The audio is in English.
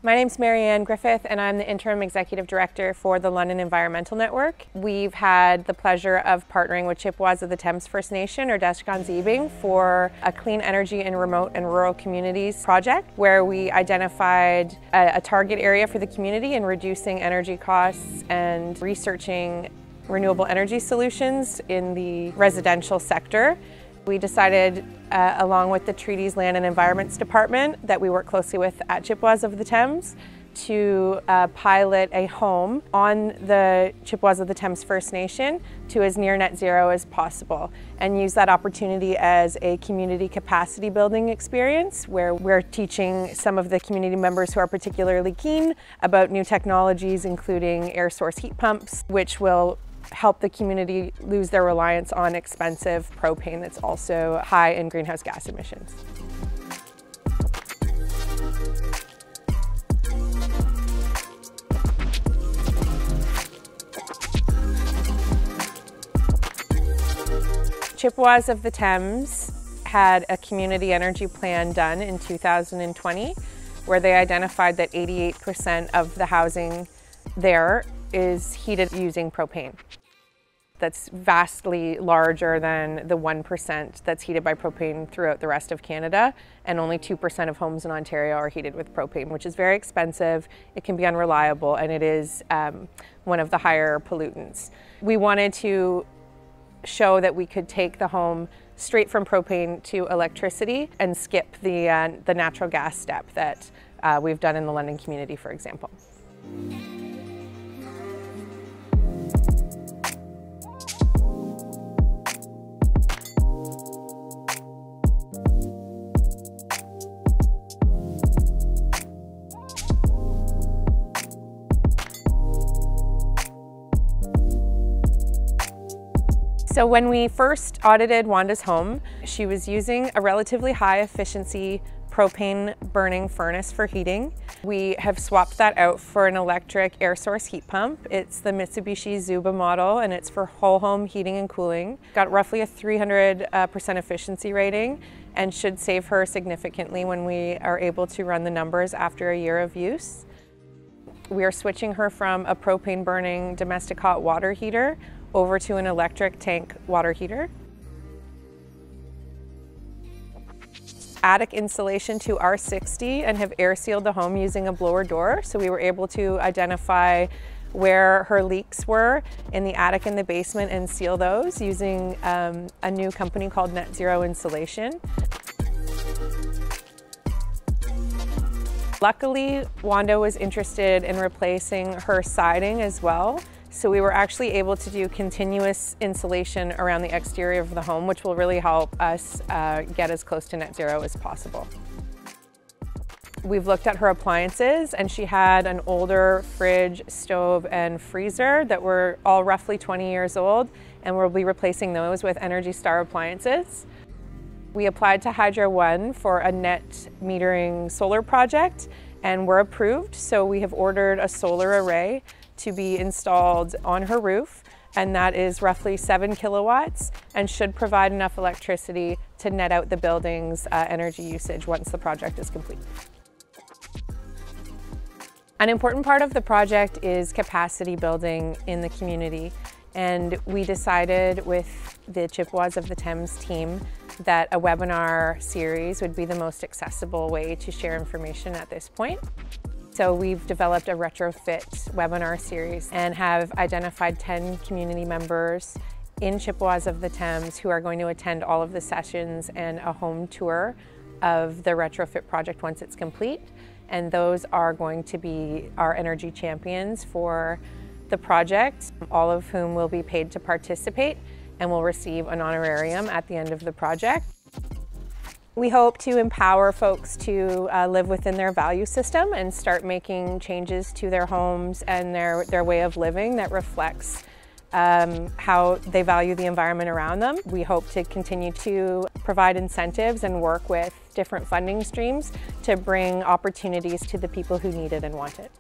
My name's Marianne Griffith and I'm the Interim Executive Director for the London Environmental Network. We've had the pleasure of partnering with Chippewas of the Thames First Nation, or Dashkanzibing, for a clean energy in remote and rural communities project where we identified a target area for the community in reducing energy costs and researching renewable energy solutions in the residential sector. We decided, along with the Treaties, Land and Environments Department that we work closely with at Chippewas of the Thames, to pilot a home on the Chippewas of the Thames First Nation to as near net zero as possible, and use that opportunity as a community capacity building experience where we're teaching some of the community members who are particularly keen about new technologies, including air source heat pumps, which will help the community lose their reliance on expensive propane that's also high in greenhouse gas emissions. Chippewas of the Thames had a community energy plan done in 2020 where they identified that 88% of the housing there is heated using propane. That's vastly larger than the 1% that's heated by propane throughout the rest of Canada, and only 2% of homes in Ontario are heated with propane, which is very expensive, it can be unreliable, and it is one of the higher pollutants. We wanted to show that we could take the home straight from propane to electricity and skip the natural gas step that we've done in the London community, for example. So when we first audited Wanda's home, she was using a relatively high efficiency propane burning furnace for heating. We have swapped that out for an electric air source heat pump. It's the Mitsubishi Zuba model, and it's for whole home heating and cooling. Got roughly a 300% efficiency rating and should save her significantly when we are able to run the numbers after a year of use. We are switching her from a propane burning domestic hot water heater over to an electric tank water heater. Attic insulation to R60 and have air sealed the home using a blower door. So we were able to identify where her leaks were in the attic and the basement and seal those using a new company called Net Zero Insulation. Luckily, Wanda was interested in replacing her siding as well. So we were actually able to do continuous insulation around the exterior of the home, which will really help us get as close to net zero as possible. We've looked at her appliances, and she had an older fridge, stove, and freezer that were all roughly 20 years old, and we'll be replacing those with Energy Star appliances. We applied to Hydro One for a net metering solar project, and we're approved, so we have ordered a solar array to be installed on her roof, and that is roughly 7 kilowatts and should provide enough electricity to net out the building's energy usage once the project is complete. An important part of the project is capacity building in the community, and we decided with the Chippewas of the Thames team that a webinar series would be the most accessible way to share information at this point. So we've developed a Retrofit webinar series and have identified 10 community members in Chippewas of the Thames who are going to attend all of the sessions and a home tour of the Retrofit project once it's complete. And those are going to be our energy champions for the project, all of whom will be paid to participate and will receive an honorarium at the end of the project. We hope to empower folks to live within their value system and start making changes to their homes and their way of living that reflects how they value the environment around them. We hope to continue to provide incentives and work with different funding streams to bring opportunities to the people who need it and want it.